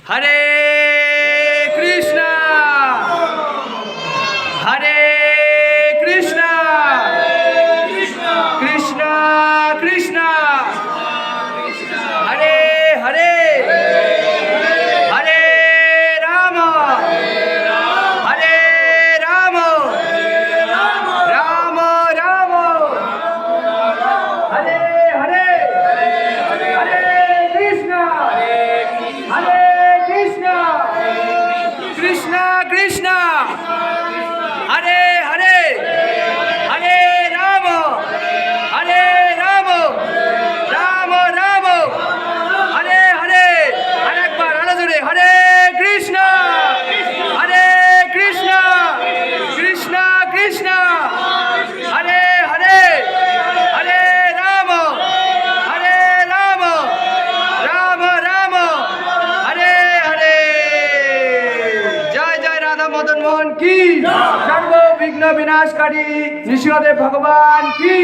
হরে কৃষ্ণ হরে কৃষ্ণ কৃষ্ণ কৃষ্ণ হরে হরে হরে রাম হরে রাম রাম রাম হরে হরে হরে কৃষ্ণ হরে কৃষ্ণ কৃষ্ণ কৃষ্ণ হরে হরে হরে রাম হরে রাম রাম রাম হরে হরে আরেকবার আরো জোরে হরে কৃষ্ণ হরে কৃষ্ণ কৃষ্ণ কৃষ্ণ হরে হরে হরে রাম হরে রাম রাম রাম হরে হরে জয় জয় রাধা মদন মোহন কি সর্ব বিঘ্ন বিনাশকারী নৃসিংহদেব ভগবান কি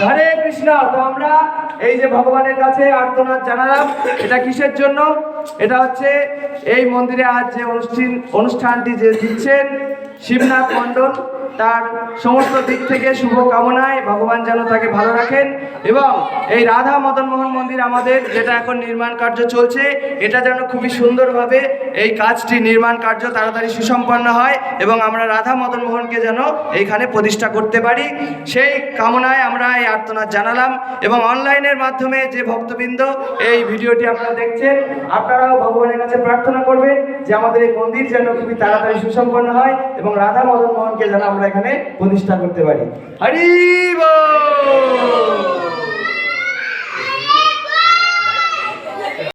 হরে কৃষ্ণ। তো আমরা এই যে ভগবানের কাছে আর্তনাদ জানালাম, এটা কিসের জন্য? এটা হচ্ছে এই মন্দিরে আজ যে অনুষ্ঠানটি যে দিচ্ছেন শিবনাথ মণ্ডল, তার সমস্ত দিক থেকে শুভ কামনায় ভগবান যেন তাকে ভালো রাখেন এবং এই রাধা মদন মোহন মন্দির আমাদের যেটা এখন নির্মাণ কার্য চলছে, এটা যেন খুবই সুন্দরভাবে এই কাজটি নির্মাণ কার্য তাড়াতাড়ি সুসম্পন্ন হয় এবং আমরা রাধা মদন মোহনকে যেন এইখানে প্রতিষ্ঠা করতে পারি, সেই কামনায় আমরা এই আর্তনাদ জানালাম। এবং অনলাইনের মাধ্যমে যে ভক্তবৃন্দ এই ভিডিওটি আপনারা দেখছেন, আপনারাও ভগবানের কাছে প্রার্থনা করবেন যে আমাদের এই মন্দির যেন খুবই তাড়াতাড়ি সুসম্পন্ন হয় এবং রাধা মদন মোহনকে যেন আমরা এখানে প্রতিষ্ঠা করতে পারি। হরি বল।